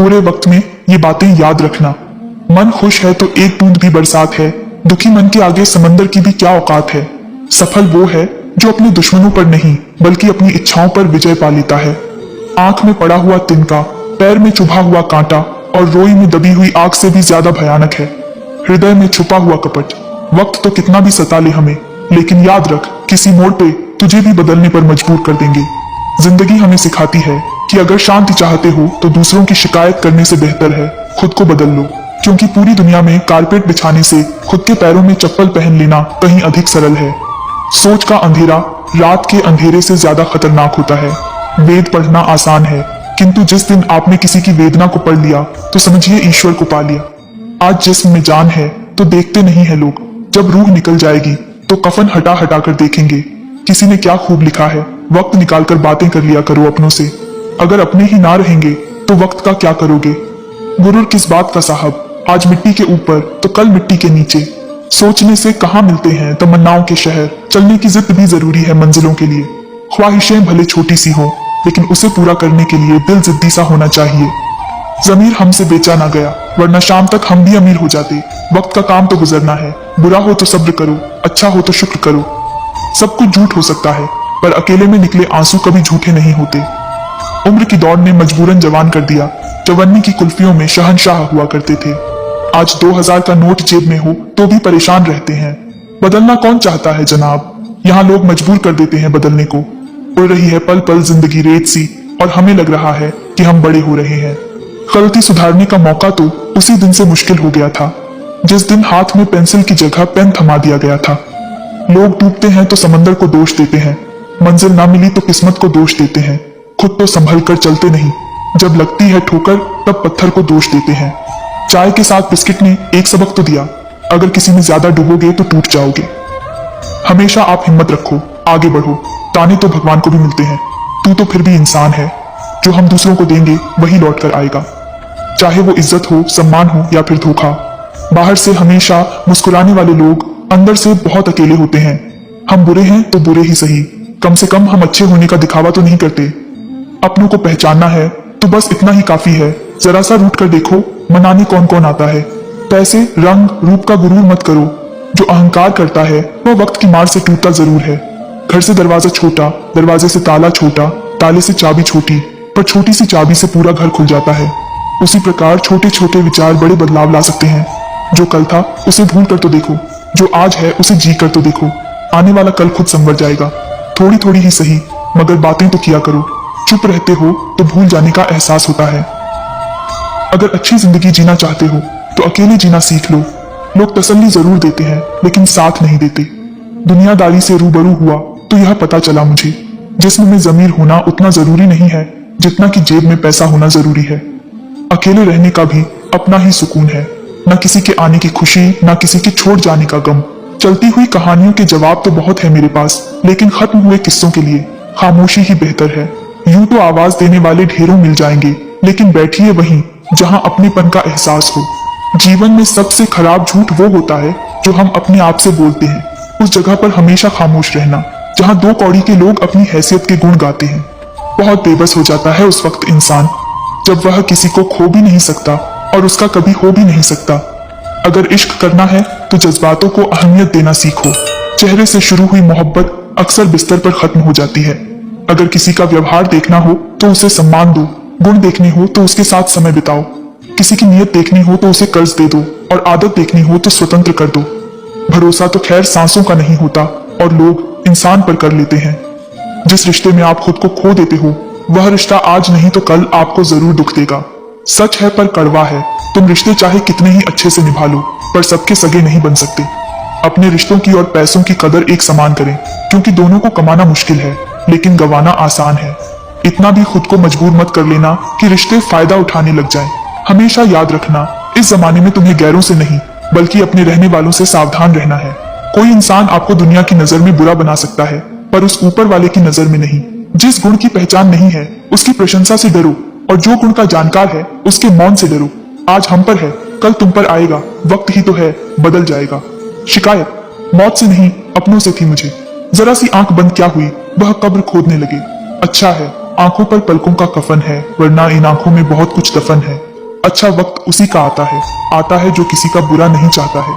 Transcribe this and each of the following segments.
बुरे वक्त में ये बातें याद रखना। मन खुश है तो एक बूंद भी बरसात है, दुखी मन के आगे समंदर की भी क्या औकात है। सफल वो है जो अपने दुश्मनों पर नहीं बल्कि अपनी इच्छाओं पर विजय पा लेता है। आंख में पड़ा हुआ तिनका, पैर में चुभा हुआ कांटा और रोई में दबी हुई आग से भी ज्यादा भयानक है हृदय में छुपा हुआ कपट। वक्त तो कितना भी सता ले हमें, लेकिन याद रख किसी मोड़ पे तुझे भी बदलने पर मजबूर कर देंगे। जिंदगी हमें सिखाती है कि अगर शांति चाहते हो तो दूसरों की शिकायत करने से बेहतर है खुद को बदल लो, क्योंकि पूरी दुनिया में कारपेट बिछाने से खुद के पैरों में चप्पल पहन लेना कहीं अधिक सरल है। सोच का अंधेरा रात के अंधेरे से ज्यादा खतरनाक होता है। वेद पढ़ना आसान है, किंतु जिस दिन आपने किसी की वेदना को पढ़ लिया तो समझिए ईश्वर को पा लिया। आज जिस्म में जान है तो देखते नहीं है लोग, जब रूह निकल जाएगी तो कफन हटा हटा कर देखेंगे किसी ने क्या खूब लिखा है। वक्त निकालकर बातें कर लिया करो अपनों से, अगर अपने ही ना रहेंगे तो वक्त का क्या करोगे। गुरूर किस बात का साहब, आज मिट्टी के ऊपर तो कल मिट्टी के नीचे। सोचने से कहाँ मिलते हैं तमन्नाओं के शहर, चलने की जिद भी जरूरी है मंजिलों के लिए। ख्वाहिशें भले छोटी सी हो लेकिन उसे पूरा करने के लिए दिल जिद्दी सा होना चाहिए। जमीर हमसे बेचा ना गया, वरना शाम तक हम भी अमीर हो जाते। वक्त का काम तो गुजरना है, बुरा हो तो सब्र करो, अच्छा हो तो शुक्र करो। सब कुछ झूठ हो सकता है पर अकेले में निकले आंसू कभी झूठे नहीं होते। उम्र की दौड़ ने मजबूरन जवान कर दिया, जवानी की कुल्फियों में शहंशाह हुआ करते थे। आज 2000 का नोट जेब में हो तो भी परेशान रहते हैं। बदलना कौन चाहता है जनाब, यहाँ लोग मजबूर कर देते हैं बदलने को। उड़ रही है पल पल जिंदगी रेत सी और हमें लग रहा है कि हम बड़े हो रहे हैं। गलती सुधारने का मौका तो उसी दिन से मुश्किल हो गया था जिस दिन हाथ में पेंसिल की जगह पेन थमा दिया गया था। लोग डूबते हैं तो समंदर को दोष देते हैं, मंजिल ना मिली तो किस्मत को दोष देते हैं, खुद तो संभल कर चलते नहीं, जब लगती है ठोकर तब पत्थर को दोष देते हैं। चाय के साथ बिस्किट ने एक सबक तो दिया, अगर किसी में ज्यादा डूबोगे तो टूट जाओगे। हमेशा आप हिम्मत रखो, आगे बढ़ो, ताने तो भगवान को भी मिलते हैं, तू तो फिर भी इंसान है, जो हम दूसरों को देंगे वही लौट कर आएगा, चाहे वो इज्जत हो, सम्मान हो या फिर धोखा। बाहर से हमेशा मुस्कुराने वाले लोग अंदर से बहुत अकेले होते हैं। हम बुरे हैं तो बुरे ही सही, कम से कम हम अच्छे होने का दिखावा तो नहीं करते। अपनों को पहचानना है तो बस इतना ही काफी है, जरा सा रूठ कर देखो मनाने कौन कौन आता है। पैसे रंग रूप का गुरूर मत करो, जो अहंकार करता है वह वक्त की मार से टूटता जरूर है। घर से दरवाजा छोटा, दरवाजे से ताला छोटा, ताले से चाबी छोटी, पर छोटी सी चाबी से पूरा घर खुल जाता है। उसी प्रकार छोटे छोटे विचार बड़े बदलाव ला सकते हैं। जो कल था उसे भूल कर तो देखो, जो आज है उसे जी कर तो देखो, आने वाला कल खुद संवर जाएगा। थोड़ी थोड़ी ही सही मगर बातें तो किया करो, चुप रहते हो तो भूल जाने का एहसास होता है। अगर अच्छी जिंदगी जीना चाहते हो तो अकेले जीना सीख लो। लोग तसल्ली जरूर देते हैं लेकिन साथ नहीं देते। दुनियादारी से रूबरू हुआ तो यह पता चला मुझे, जिस्म में जमीर होना उतना जरूरी नहीं है जितना कि जेब में पैसा होना जरूरी है। अकेले रहने का भी अपना ही सुकून है, न किसी के आने की खुशी न किसी के छोड़ जाने का गम। चलती हुई कहानियों के जवाब तो बहुत है मेरे पास, लेकिन खत्म हुए किस्सों के लिए खामोशी ही बेहतर है। यूं तो आवाज देने वाले ढेरों मिल जाएंगे, लेकिन बैठिए वहीं जहां अपनेपन का एहसास हो। जीवन में सबसे खराब झूठ वो होता है जो हम अपने आप से बोलते हैं। उस जगह पर हमेशा खामोश रहना जहां दो कौड़ी के लोग अपनी हैसियत के गुण गाते हैं। बहुत बेबस हो जाता है उस वक्त इंसान जब वह किसी को खो भी नहीं सकता और उसका कभी हो भी नहीं सकता। अगर इश्क करना है तो जज्बातों को अहमियत देना सीखो। चेहरे से शुरू हुई मोहब्बत अक्सर बिस्तर पर खत्म हो जाती है। अगर किसी का व्यवहार देखना हो तो उसे सम्मान दो, गुण देखने हो तो उसके साथ समय बिताओ, किसी की नीयत देखनी हो तो उसे कर्ज दे दो और आदत देखनी हो तो स्वतंत्र कर दो। भरोसा तो खैर सांसों का नहीं होता और लोग इंसान पर कर लेते हैं। जिस रिश्ते में आप खुद को खो देते हो वह रिश्ता आज नहीं तो कल आपको जरूर दुख देगा। सच है पर कड़वा है, तुम रिश्ते चाहे कितने ही अच्छे से निभा लो पर सबके सगे नहीं बन सकते। अपने रिश्तों की और पैसों की कदर एक समान करें, क्योंकि दोनों को कमाना मुश्किल है लेकिन गंवाना आसान है। इतना भी खुद को मजबूर मत कर लेना कि रिश्ते फायदा उठाने लग जाएं। हमेशा याद रखना, इस जमाने में तुम्हें गैरों से नहीं बल्कि अपने रहने वालों से सावधान रहना है। कोई इंसान आपको दुनिया की नजर में बुरा बना सकता है पर उस ऊपर वाले की नजर में नहीं। जिस गुण की पहचान नहीं है उसकी प्रशंसा से डरो और जो गुण का जानकार है उसके मौन से डरो। आज हम पर है कल तुम पर आएगा, वक्त ही तो है बदल जाएगा। शिकायत मौत से नहीं अपनों से थी मुझे, जरा सी आंख बंद क्या हुई वह कब्र खोदने लगे। अच्छा है आंखों पर पलकों का कफन है, वरना इन आंखों में बहुत कुछ दफन है। अच्छा वक्त उसी का आता है जो किसी का बुरा नहीं चाहता है।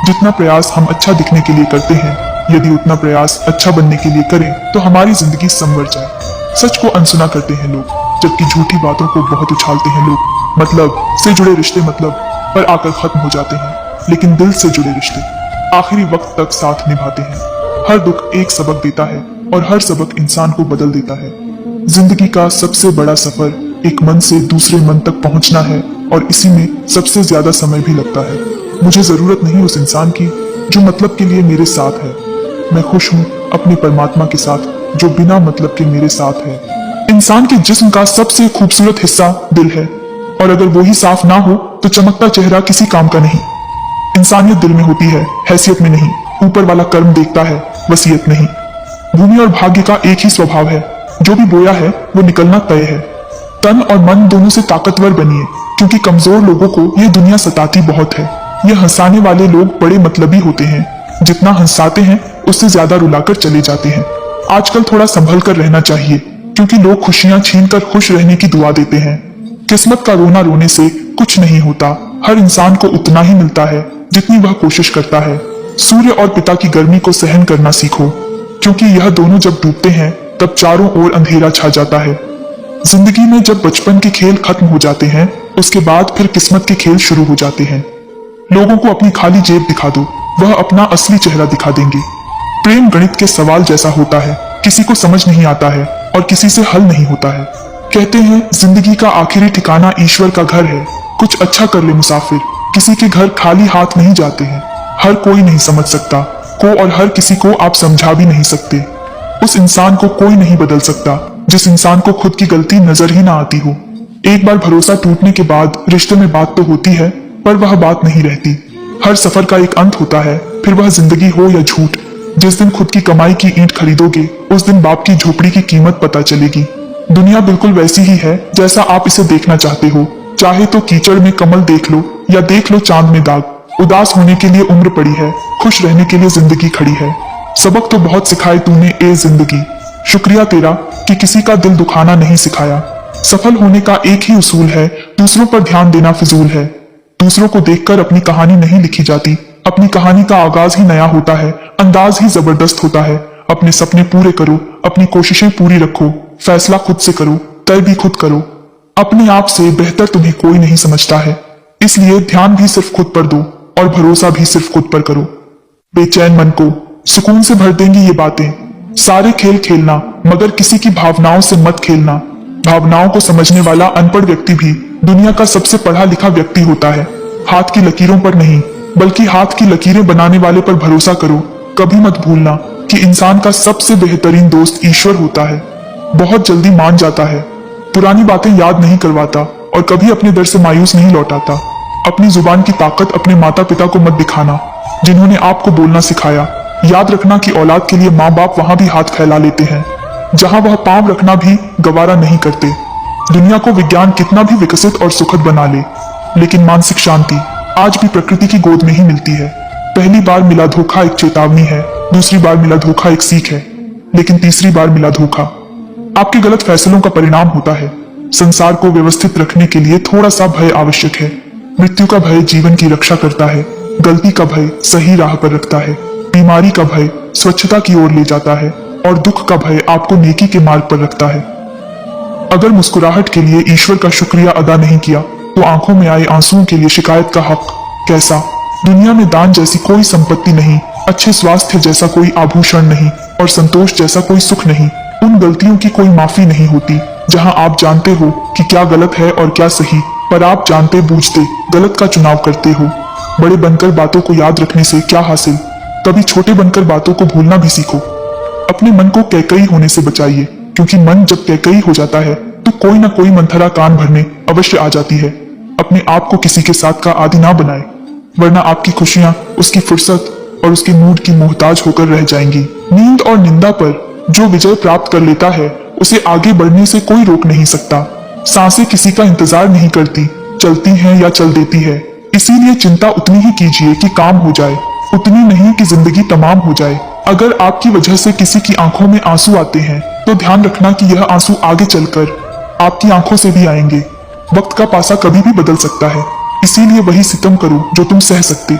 जितना प्रयास हम अच्छा दिखने के लिए करते हैं, यदि उतना प्रयास अच्छा बनने के लिए करें तो हमारी जिंदगी संवर जाए। सच को अनसुना करते हैं लोग, जबकि झूठी बातों को बहुत उछालते हैं लोग। मतलब से जुड़े रिश्ते मतलब पर आकर खत्म हो जाते हैं, लेकिन दिल से जुड़े रिश्ते आखिरी वक्त तक साथ निभाते हैं। हर दुख एक सबक देता है और हर सबक इंसान को बदल देता है। जिंदगी का सबसे बड़ा सफर एक मन से दूसरे मन तक पहुंचना है और इसी में सबसे ज्यादा समय भी लगता है। मुझे जरूरत नहीं उस इंसान की जो मतलब के लिए मेरे साथ है। मैं खुश हूँ अपने परमात्मा के साथ जो बिना मतलब के मेरे साथ है। इंसान के जिस्म का सबसे खूबसूरत हिस्सा दिल है, और अगर वो ही साफ ना हो तो चमकता चेहरा किसी काम का नहीं। इंसानियत दिल में होती है, हैसियत में नहीं। ऊपर वाला कर्म देखता है, वसीयत नहीं। भूमि और भाग्य का एक ही स्वभाव है, जो भी बोया है वो निकलना तय है। तन और मन दोनों से ताकतवर बनिए, क्योंकि कमजोर लोगों को ये दुनिया सताती बहुत है। ये हंसाने वाले लोग बड़े मतलबी होते हैं, जितना हंसाते हैं उससे ज्यादा रुलाकर चले जाते हैं। आजकल थोड़ा संभल कर रहना चाहिए, क्योंकि लोग खुशियां छीनकर खुश रहने की दुआ देते हैं। किस्मत का रोना रोने से कुछ नहीं होता। हर इंसान को उतना ही मिलता है जितनी वह कोशिश करता है। सूर्य और पिता की गर्मी को सहन करना सीखो, क्योंकि यह दोनों जब डूबते हैं तब चारों ओर अंधेरा छा जाता है। जिंदगी में जब बचपन के खेल खत्म हो जाते हैं, उसके बाद फिर किस्मत के खेल शुरू हो जाते हैं। लोगों को अपनी खाली जेब दिखा दो, वह अपना असली चेहरा दिखा देंगे। प्रेम गणित के सवाल जैसा होता है, किसी को समझ नहीं आता है और किसी से हल नहीं होता है। कहते हैं जिंदगी का आखिरी ठिकाना ईश्वर का घर है। कुछ अच्छा कर ले मुसाफिर, किसी के घर खाली हाथ नहीं जाते हैं। हर कोई नहीं समझ सकता को, और हर किसी को आप समझा भी नहीं सकते। उस इंसान को कोई नहीं बदल सकता जिस इंसान को खुद की गलती नजर ही ना आती हो। एक बार भरोसा टूटने के बाद रिश्ते में बात तो होती है, पर वह बात नहीं रहती। हर सफर का एक अंत होता है, फिर वह जिंदगी हो या झूठ। जिस दिन खुद की कमाई की ईंट खरीदोगे, उस दिन बाप की झोपड़ी की कीमत पता चलेगी। दुनिया बिल्कुल वैसी ही है जैसा आप इसे देखना चाहते हो। चाहे तो कीचड़ में कमल देख लो या देख लो चांद में दाग। उदास होने के लिए उम्र पड़ी है, खुश रहने के लिए जिंदगी खड़ी है। सबक तो बहुत सिखाए तूने ए जिंदगी, शुक्रिया तेरा कि किसी का दिल दुखाना नहीं सिखाया। सफल होने का एक ही उसूल है, दूसरों पर ध्यान देना फिजूल है। दूसरों को देखकर अपनी कहानी नहीं लिखी जाती, अपनी कहानी का आगाज ही नया होता है, अंदाज ही जबरदस्त होता है। अपने सपने पूरे करो, अपनी कोशिशें पूरी रखो, फैसला खुद से करो, तय भी खुद करो। अपने आप से बेहतर तुम्हें कोई नहीं समझता है, इसलिए ध्यान भी सिर्फ खुद पर दो और भरोसा भी सिर्फ खुद पर करो। बेचैन मन को सुकून से भर देंगी ये बातें। सारे खेल खेलना, मगर किसी की भावनाओं से मत खेलना। भावनाओं को समझने वाला अनपढ़ व्यक्ति भी दुनिया का सबसे पढ़ा लिखा व्यक्ति होता है। हाथ की लकीरों पर नहीं, बल्कि हाथ की लकीरें बनाने वाले पर भरोसा करो। कभी मत भूलना कि इंसान का सबसे बेहतरीन दोस्त ईश्वर होता है। बहुत जल्दी मान जाता है, पुरानी बातें याद नहीं करवाता और कभी अपने दर से मायूस नहीं लौटाता। अपनी जुबान की ताकत अपने माता पिता को मत दिखाना, जिन्होंने आपको बोलना सिखाया। याद रखना कि औलाद के लिए माँ बाप वहां भी हाथ फैला लेते हैं जहां वह पांव रखना भी गवारा नहीं करते। दुनिया को विज्ञान कितना भी विकसित और सुखद बना ले, लेकिन मानसिक शांति आज भी प्रकृति की गोद में ही मिलती है। पहली बार मिला धोखा एक चेतावनी है, दूसरी बार मिला धोखा एक सीख है, लेकिन तीसरी बार मिला धोखा आपके गलत फैसलों का परिणाम होता है। संसार को व्यवस्थित रखने के लिए थोड़ा सा भय आवश्यक है। मृत्यु का भय जीवन की रक्षा करता है, गलती का भय सही राह पर रखता है, बीमारी का भय स्वच्छता की ओर ले जाता है और दुख का भय आपको नेकी के मार्ग पर रखता है। अगर मुस्कुराहट के लिए ईश्वर का शुक्रिया अदा नहीं किया तो आंखों में आए आंसुओं के लिए शिकायत का हक कैसा। दुनिया में दान जैसी कोई संपत्ति नहीं, अच्छे स्वास्थ्य जैसा कोई आभूषण नहीं और संतोष जैसा कोई सुख नहीं। उन गलतियों की कोई माफी नहीं होती जहां आप जानते हो कि क्या गलत है और क्या सही, पर आप जानते बूझते गलत का चुनाव करते हो। बड़े बनकर बातों को याद रखने से क्या हासिल, कभी छोटे बनकर बातों को भूलना भी सीखो। अपने मन को कैकई होने से बचाइए, क्योंकि मन जब कैकई हो जाता है तो कोई ना कोई मंथरा कान भरने अवश्य आ जाती है। अपने आप को किसी के साथ का आदी ना बनाए, वरना आपकी खुशियां उसकी फुर्सत और उसके मूड की मोहताज होकर रह जाएंगी। नींद और निंदा पर जो विजय प्राप्त कर लेता है उसे आगे बढ़ने से कोई रोक नहीं सकता। सांसें किसी का इंतजार नहीं करती, चलती हैं या चल देती है। इसीलिए चिंता उतनी ही कीजिए कि काम हो जाए, उतनी नहीं कि जिंदगी तमाम हो जाए। अगर आपकी वजह से किसी की आंखों में आंसू आते हैं तो ध्यान रखना कि यह आंसू आगे चलकर आपकी आंखों से भी आएंगे। वक्त का पासा कभी भी बदल सकता है, इसीलिए वही सितम करो जो तुम सह सकते।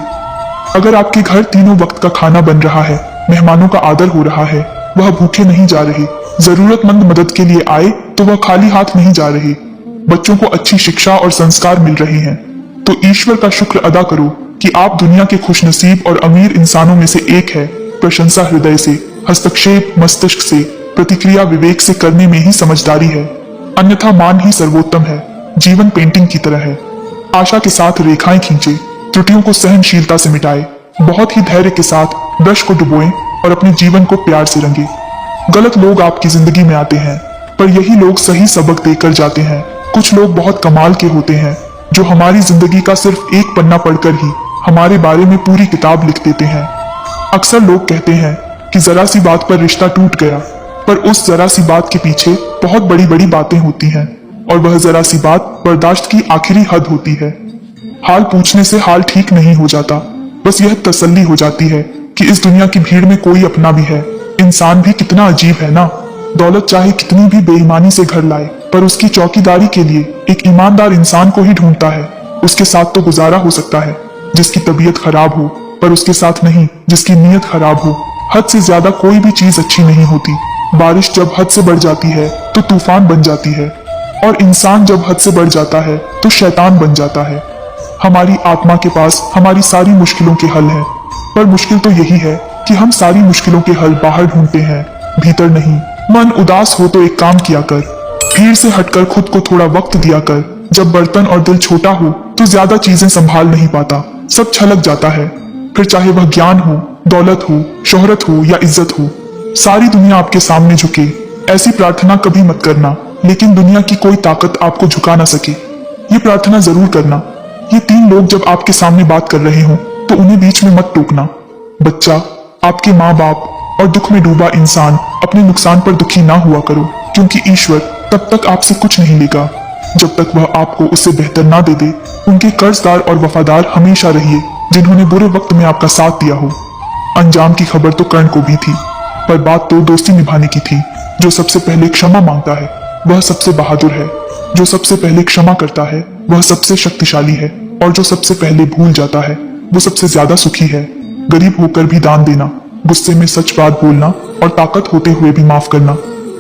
अगर आपके घर तीनों वक्त का खाना बन रहा है, मेहमानों का आदर हो रहा है, वह भूखे नहीं जा रहे, जरूरतमंद मदद के लिए आए तो वह खाली हाथ नहीं जा रहे, बच्चों को अच्छी शिक्षा और संस्कार मिल रहे हैं, तो ईश्वर का शुक्र अदा करो कि आप दुनिया के खुशनसीब और अमीर इंसानों में से एक है। प्रशंसा हृदय से, हस्तक्षेप मस्तिष्क से, प्रतिक्रिया विवेक से करने में ही समझदारी है, अन्यथा मान ही सर्वोत्तम है। जीवन पेंटिंग की तरह है, आशा के साथ रेखाएं खींचे, त्रुटियों को सहनशीलता से मिटाए, बहुत ही धैर्य के साथ ब्रश को डुबोएं और अपने जीवन को प्यार से रंगे। गलत लोग आपकी जिंदगी में आते हैं, पर यही लोग सही सबक देकर जाते हैं। कुछ लोग बहुत कमाल के होते हैं, जो हमारी जिंदगी का सिर्फ एक पन्ना पढ़कर ही हमारे बारे में पूरी किताब लिख देते हैं। अक्सर लोग कहते हैं कि जरा सी बात पर रिश्ता टूट गया, पर उस जरा सी बात के पीछे बहुत बड़ी बड़ी बातें होती हैं, और वह जरा सी बात बर्दाश्त की आखिरी हद होती है। हाल पूछने से हाल ठीक नहीं हो जाता, बस यह तसल्ली हो जाती है कि इस दुनिया की भीड़ में कोई अपना भी है। इंसान भी कितना अजीब है ना। दौलत चाहे कितनी भी बेईमानी से घर लाए, पर उसकी चौकीदारी के लिए एक ईमानदार इंसान को ही ढूंढता है। उसके साथ तो गुजारा हो सकता है जिसकी तबीयत खराब हो, पर उसके साथ नहीं जिसकी नीयत खराब हो। हद से ज्यादा कोई भी चीज अच्छी नहीं होती। बारिश जब हद से बढ़ जाती है तो तूफान बन जाती है, और इंसान जब हद से बढ़ जाता है तो शैतान बन जाता है। हमारी आत्मा के पास हमारी सारी मुश्किलों के हल हैं, पर मुश्किल तो यही है कि हम सारी मुश्किलों के हल बाहर ढूंढते हैं, भीतर नहीं। मन उदास हो तो एक काम किया कर, भीड़ से हटकर खुद को थोड़ा वक्त दिया कर। जब बर्तन और दिल छोटा हो तो ज्यादा चीजें संभाल नहीं पाता, सब छलक जाता है। फिर चाहे वह ज्ञान हो, दौलत हो, शोहरत हो या इज्जत हो, सारी दुनिया आपके सामने झुके, ऐसी प्रार्थना कभी मत करना। लेकिन दुनिया की कोई ताकत आपको झुका ना सके, ये प्रार्थना जरूर करना। ये तीन लोग जब आपके सामने बात कर रहे हो तो उन्हें बीच में मत टोकना। बच्चा, आपके माँ बाप और दुख में डूबा इंसान, अपने नुकसान पर दुखी ना हुआ करो, क्योंकि ईश्वर तब तक आपसे कुछ नहीं लेगा जब तक वह आपको उससे बेहतर ना दे दे। उनके कर्जदार और वफादार हमेशा रहिए जिन्होंने बुरे वक्त में आपका साथ दिया हो। अंजाम की खबर तो कर्ण को भी थी, पर बात तो दोस्ती निभाने की थी। जो सबसे पहले क्षमा मांगता है वह सबसे बहादुर है, जो सबसे पहले क्षमा करता है वह सबसे शक्तिशाली है, और जो सबसे पहले भूल जाता है वो सबसे ज्यादा सुखी है। गरीब होकर भी दान देना, गुस्से में सच बात बोलना और ताकत होते हुए भी माफ करना,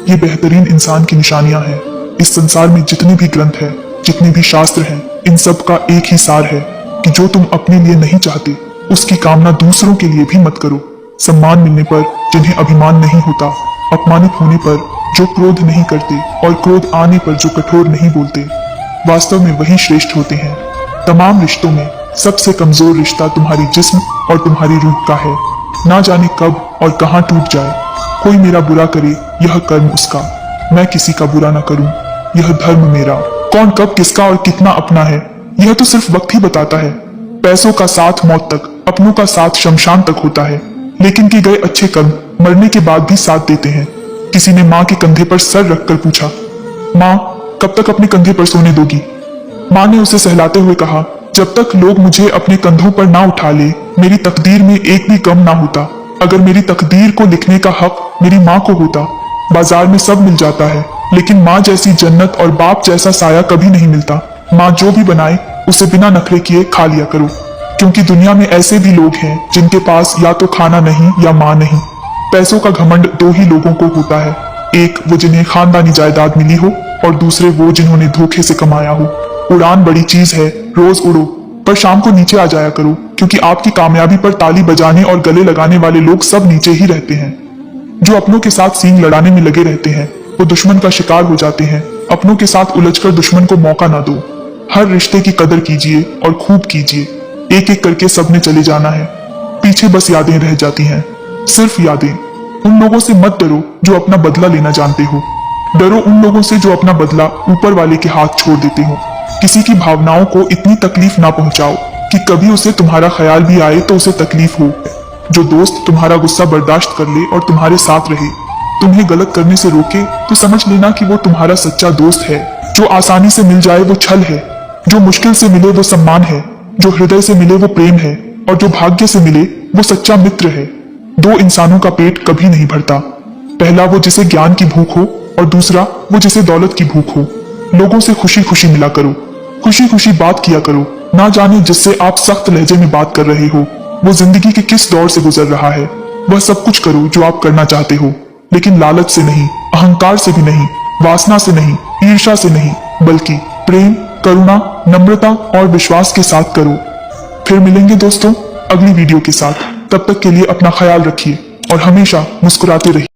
ये बेहतरीन इंसान की निशानियां हैं। इस संसार में जितने भी ग्रंथ हैं, जितने भी शास्त्र हैं, इन सब का एक ही सार है कि जो तुम अपने लिए नहीं चाहते उसकी कामना दूसरों के लिए भी मत करो। सम्मान मिलने पर जिन्हें अभिमान नहीं होता, अपमानित होने पर जो क्रोध नहीं करते, और क्रोध आने पर जो कठोर नहीं बोलते, वास्तव में वही श्रेष्ठ होते हैं। तमाम रिश्तों में सबसे कमजोर रिश्ता तुम्हारी जिस्म और तुम्हारी रूह का है। ना जाने कब और कहां टूट जाए। कोई मेरा बुरा करे यह कर्म उसका, मैं किसी का बुरा ना करूं यह धर्म मेरा। कौन कब किसका और कितना अपना है यह तो सिर्फ वक्त ही बताता है। पैसों का साथ मौत तक, अपनों का साथ शमशान तक होता है, लेकिन कि गए अच्छे कर्म मरने के बाद भी साथ देते हैं। किसी ने माँ के कंधे पर सर रखकर पूछा, माँ कब तक अपने कंधे पर सोने दोगी? माँ ने उसे सहलाते हुए कहा, जब तक लोग मुझे अपने कंधों पर ना उठा ले मेरी तकदीर में एक भी कम ना होता। अगर मेरी तकदीर को लिखने का हक मेरी माँ को होता। बाजार में सब मिल जाता है, लेकिन माँ जैसी जन्नत और बाप जैसा साया कभी नहीं मिलता। माँ जो भी बनाए उसे बिना नखरे किए खा लिया करो, क्योंकि दुनिया में ऐसे भी लोग हैं जिनके पास या तो खाना नहीं या माँ नहीं। पैसों का घमंड दो ही लोगों को होता है, एक वो जिन्हें खानदानी जायदाद मिली हो, और दूसरे वो जिन्होंने धोखे से कमाया हो। उड़ान बड़ी चीज है, रोज उड़ो, पर शाम को नीचे आ जाया करो, क्योंकि आपकी कामयाबी पर ताली बजाने और गले लगाने वाले लोग सब नीचे ही रहते हैं। जो अपनों के साथ सींग लड़ाने में लगे रहते हैं वो दुश्मन का शिकार हो जाते हैं। अपनों के साथ उलझकर दुश्मन को मौका ना दो। हर रिश्ते की कदर कीजिए और खूब कीजिए। एक एक करके सबने चले जाना है, पीछे बस यादें रह जाती हैं, सिर्फ यादें। उन लोगों से मत डरो जो अपना बदला लेना जानते हो, डरो उन लोगों से जो अपना बदला ऊपर वाले के हाथ छोड़ देते हो। किसी की भावनाओं को इतनी तकलीफ ना पहुंचाओ कि कभी उसे तुम्हारा ख्याल भी आए तो उसे तकलीफ हो। जो दोस्त तुम्हारा गुस्सा बर्दाश्त कर ले और तुम्हारे साथ रहे, तुम्हें गलत करने से रोके, तो समझ लेना कि वो तुम्हारा सच्चा दोस्त है। जो आसानी से मिल जाए वो छल है, जो मुश्किल से मिले वो सम्मान है, जो हृदय से मिले वो प्रेम है, और जो भाग्य से मिले वो सच्चा मित्र है। दो इंसानों का पेट कभी नहीं भरता, पहला वो जिसे ज्ञान की भूख हो और दूसरा वो जिसे दौलत की भूख हो। लोगों से खुशी खुशी मिला करो, खुशी खुशी बात किया करो। ना जाने जिससे आप सख्त लहजे में बात कर रहे हो वो जिंदगी के किस दौर से गुजर रहा है। वह सब कुछ करो जो आप करना चाहते हो, लेकिन लालच से नहीं, अहंकार से भी नहीं, वासना से नहीं, ईर्ष्या से नहीं, बल्कि प्रेम, करुणा, नम्रता और विश्वास के साथ करो। फिर मिलेंगे दोस्तों अगली वीडियो के साथ। तब तक के लिए अपना ख्याल रखिए और हमेशा मुस्कुराते रहिए।